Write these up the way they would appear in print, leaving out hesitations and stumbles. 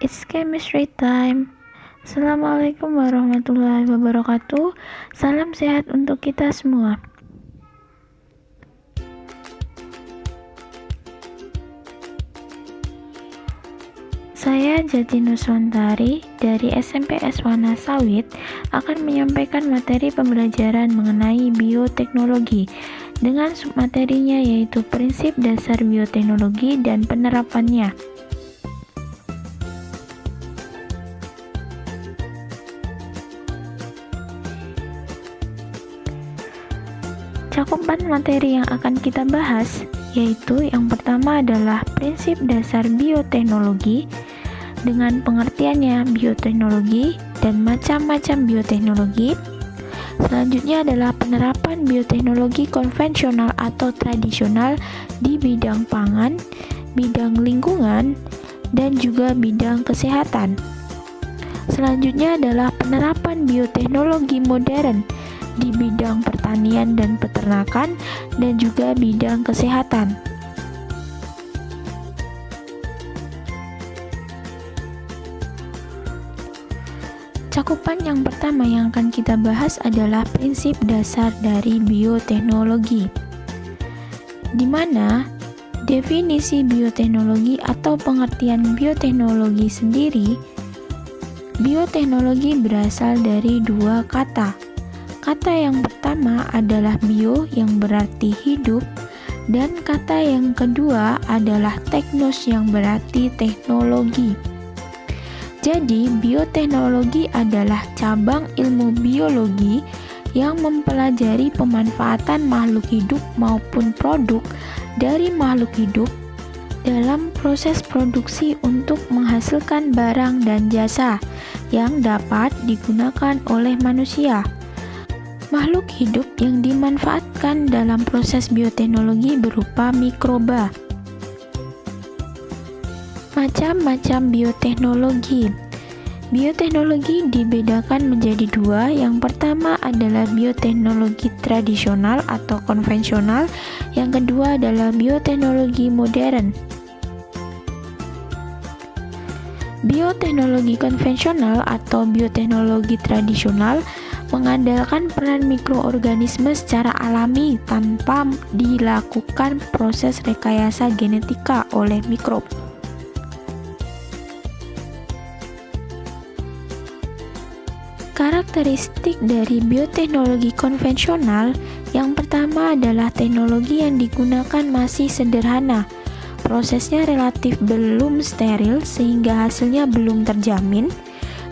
It's chemistry time. Assalamualaikum warahmatullahi wabarakatuh. Salam sehat untuk kita semua. Saya Jati Nuswantari dari SMPS Wanasawit akan menyampaikan materi pembelajaran mengenai bioteknologi dengan submaterinya yaitu prinsip dasar bioteknologi dan penerapannya. Cakupan materi yang akan kita bahas yaitu yang pertama adalah prinsip dasar bioteknologi dengan pengertiannya bioteknologi dan macam-macam bioteknologi. Selanjutnya adalah penerapan bioteknologi konvensional atau tradisional di bidang pangan, bidang lingkungan, dan juga bidang kesehatan. Selanjutnya adalah penerapan bioteknologi modern di bidang pertanian dan peternakan dan juga bidang kesehatan. Cakupan yang pertama yang akan kita bahas adalah prinsip dasar dari bioteknologi, di mana definisi bioteknologi atau pengertian bioteknologi sendiri. Bioteknologi berasal dari dua kata. Kata yang pertama adalah bio yang berarti hidup, dan kata yang kedua adalah teknos yang berarti teknologi. Jadi, bioteknologi adalah cabang ilmu biologi yang mempelajari pemanfaatan makhluk hidup maupun produk dari makhluk hidup dalam proses produksi untuk menghasilkan barang dan jasa yang dapat digunakan oleh manusia. Makhluk hidup yang dimanfaatkan dalam proses bioteknologi berupa mikroba. Macam-macam bioteknologi. Bioteknologi dibedakan menjadi dua. Yang pertama adalah bioteknologi tradisional atau konvensional. Yang kedua adalah bioteknologi modern. Bioteknologi konvensional atau bioteknologi tradisional mengandalkan peran mikroorganisme secara alami tanpa dilakukan proses rekayasa genetika oleh mikrob. Karakteristik dari bioteknologi konvensional yang pertama adalah teknologi yang digunakan masih sederhana. Prosesnya relatif belum steril sehingga hasilnya belum terjamin.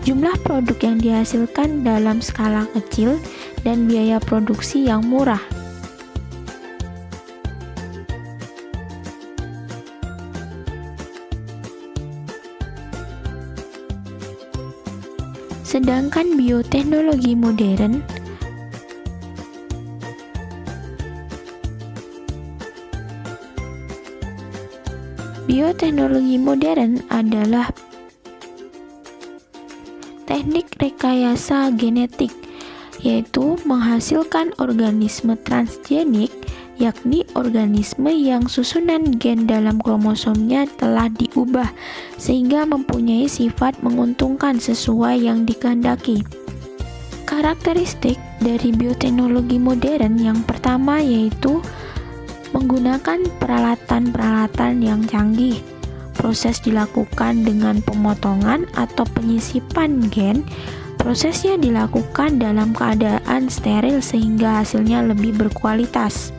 Jumlah produk yang dihasilkan dalam skala kecil dan biaya produksi yang murah. Sedangkan bioteknologi modern adalah teknik rekayasa genetik, yaitu menghasilkan organisme transgenik, yakni organisme yang susunan gen dalam kromosomnya telah diubah sehingga mempunyai sifat menguntungkan sesuai yang dikehendaki. Karakteristik dari bioteknologi modern yang pertama yaitu menggunakan peralatan-peralatan yang canggih. Proses dilakukan dengan pemotongan atau penyisipan gen. Prosesnya dilakukan dalam keadaan steril sehingga hasilnya lebih berkualitas.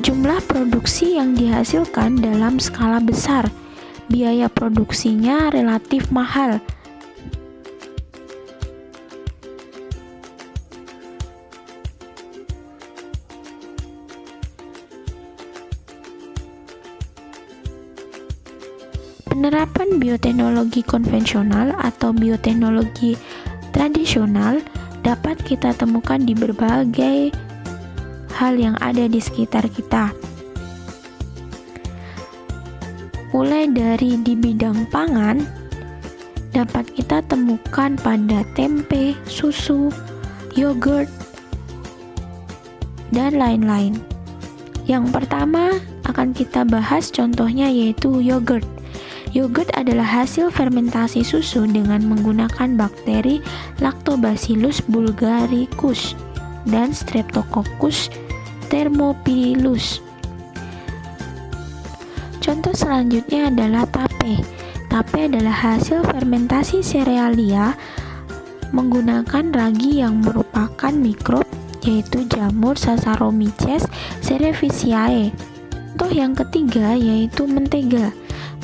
Jumlah produksi yang dihasilkan dalam skala besar. Biaya produksinya relatif mahal. Penerapan bioteknologi konvensional atau bioteknologi tradisional dapat kita temukan di berbagai hal yang ada di sekitar kita. Mulai dari di bidang pangan, dapat kita temukan pada tempe, susu, yogurt, dan lain-lain. Yang pertama akan kita bahas contohnya yaitu yogurt. Yogurt adalah hasil fermentasi susu dengan menggunakan bakteri Lactobacillus bulgaricus dan Streptococcus thermophilus. Contoh selanjutnya adalah tape. Tape adalah hasil fermentasi serealia menggunakan ragi yang merupakan mikrob, yaitu jamur Saccharomyces cerevisiae. Contoh yang ketiga yaitu mentega.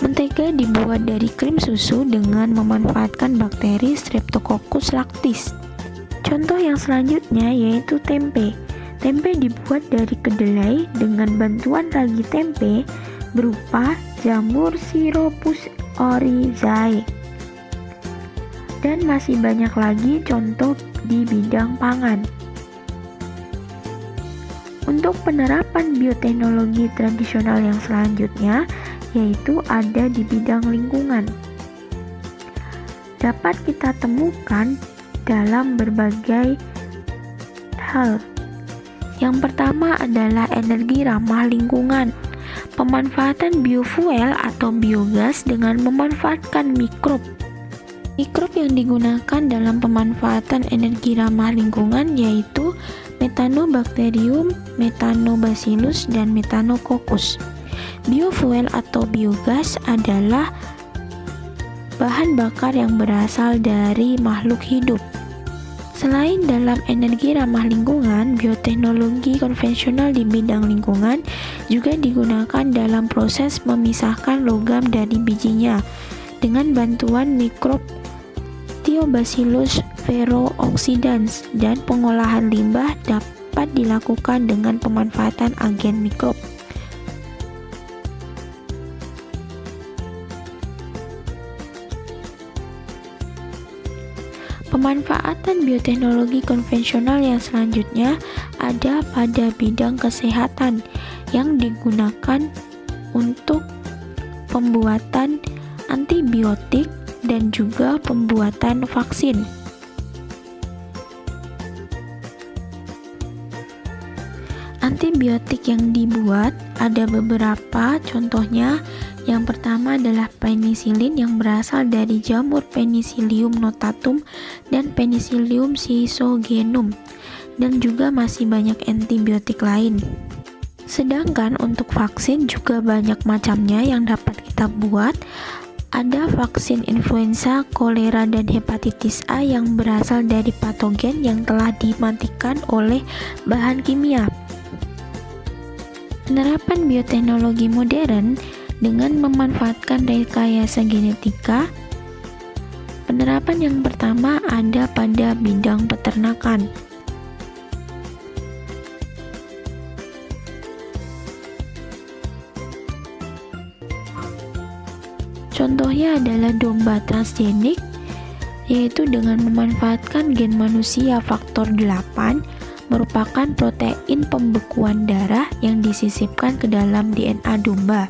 Mentega dibuat dari krim susu dengan memanfaatkan bakteri Streptococcus lactis. Contoh yang selanjutnya yaitu tempe. Tempe dibuat dari kedelai dengan bantuan ragi tempe berupa jamur Scirocrus oryzae. Dan masih banyak lagi contoh di bidang pangan. Untuk penerapan bioteknologi tradisional yang selanjutnya yaitu ada di bidang lingkungan. Dapat kita temukan dalam berbagai hal. Yang pertama adalah energi ramah lingkungan. Pemanfaatan biofuel atau biogas dengan memanfaatkan mikrob. Mikrob yang digunakan dalam pemanfaatan energi ramah lingkungan yaitu Methanobacterium, Methanobacillus, dan Methanococcus. Biofuel atau biogas adalah bahan bakar yang berasal dari makhluk hidup. Selain dalam energi ramah lingkungan, bioteknologi konvensional di bidang lingkungan juga digunakan dalam proses memisahkan logam dari bijinya dengan bantuan mikrob Thiobacillus ferrooxidans, dan pengolahan limbah dapat dilakukan dengan pemanfaatan agen mikrob. Pemanfaatan bioteknologi konvensional yang selanjutnya ada pada bidang kesehatan yang digunakan untuk pembuatan antibiotik dan juga pembuatan vaksin. Antibiotik yang dibuat ada beberapa, contohnya yang pertama adalah penisilin yang berasal dari jamur Penicillium notatum dan Penicillium schizogenum, dan juga masih banyak antibiotik lain. Sedangkan untuk vaksin juga banyak macamnya yang dapat kita buat. Ada vaksin influenza, kolera, dan hepatitis A yang berasal dari patogen yang telah dimatikan oleh bahan kimia. Penerapan bioteknologi modern dengan memanfaatkan rekayasa genetika. Penerapan yang pertama ada pada bidang peternakan. Contohnya adalah domba transgenik, yaitu dengan memanfaatkan gen manusia faktor 8 merupakan protein pembekuan darah yang disisipkan ke dalam DNA domba.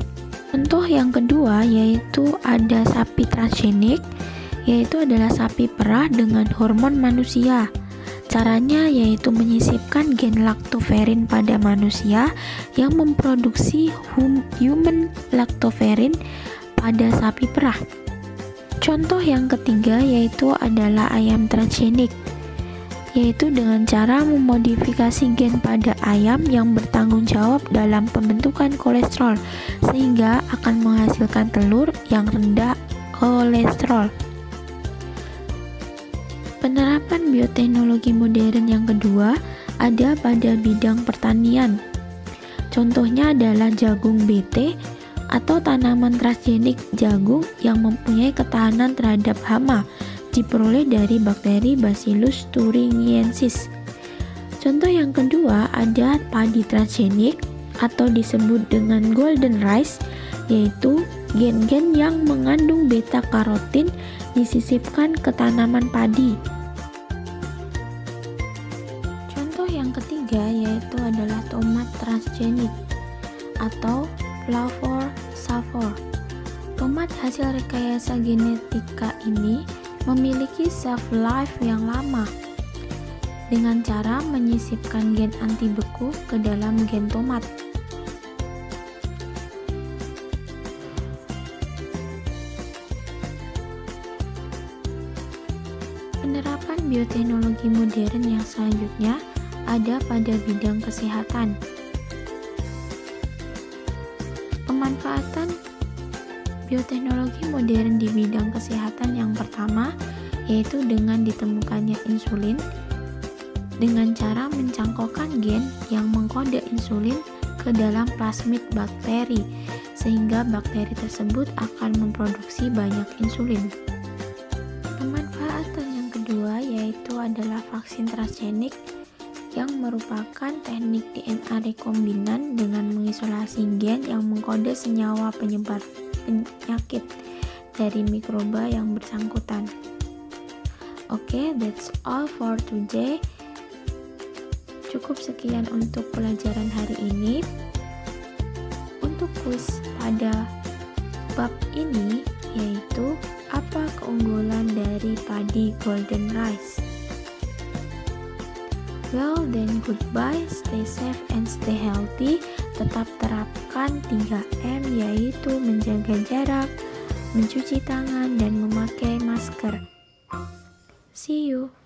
Contoh yang kedua yaitu ada sapi transgenik, yaitu adalah sapi perah dengan hormon manusia. Caranya yaitu menyisipkan gen lactoferrin pada manusia yang memproduksi human lactoferrin pada sapi perah. Contoh yang ketiga yaitu adalah ayam transgenik, yaitu dengan cara memodifikasi gen pada ayam yang bertanggung jawab dalam pembentukan kolesterol sehingga akan menghasilkan telur yang rendah kolesterol. Penerapan bioteknologi modern yang kedua ada pada bidang pertanian. Contohnya adalah jagung BT atau tanaman transgenik jagung yang mempunyai ketahanan terhadap hama diperoleh dari bakteri Bacillus thuringiensis. Contoh yang kedua ada padi transgenik atau disebut dengan golden rice, yaitu gen-gen yang mengandung beta karotin disisipkan ke tanaman padi. Contoh yang ketiga yaitu adalah tomat transgenik atau Flavor Savor. Tomat hasil rekayasa genetika ini memiliki shelf life yang lama dengan cara menyisipkan gen anti beku ke dalam gen tomat. bioteknologi modern yang selanjutnya ada pada bidang kesehatan. Pemanfaatan bioteknologi modern di bidang kesehatan yang pertama yaitu dengan ditemukannya insulin dengan cara mencangkokkan gen yang mengkode insulin ke dalam plasmid bakteri sehingga bakteri tersebut akan memproduksi banyak insulin. Pemanfaatan yang kedua yaitu adalah vaksin transgenik yang merupakan teknik DNA rekombinan dengan mengisolasi gen yang mengkode senyawa penyebar penyakit dari mikroba yang bersangkutan. Oke, that's all for today. Cukup sekian untuk pelajaran hari ini. Untuk kuis pada bab ini yaitu apa keunggulan dari padi golden rice? Well then, goodbye, stay safe and stay healthy. Tetap terapkan 3M yaitu menjaga jarak, mencuci tangan, dan memakai masker. See you.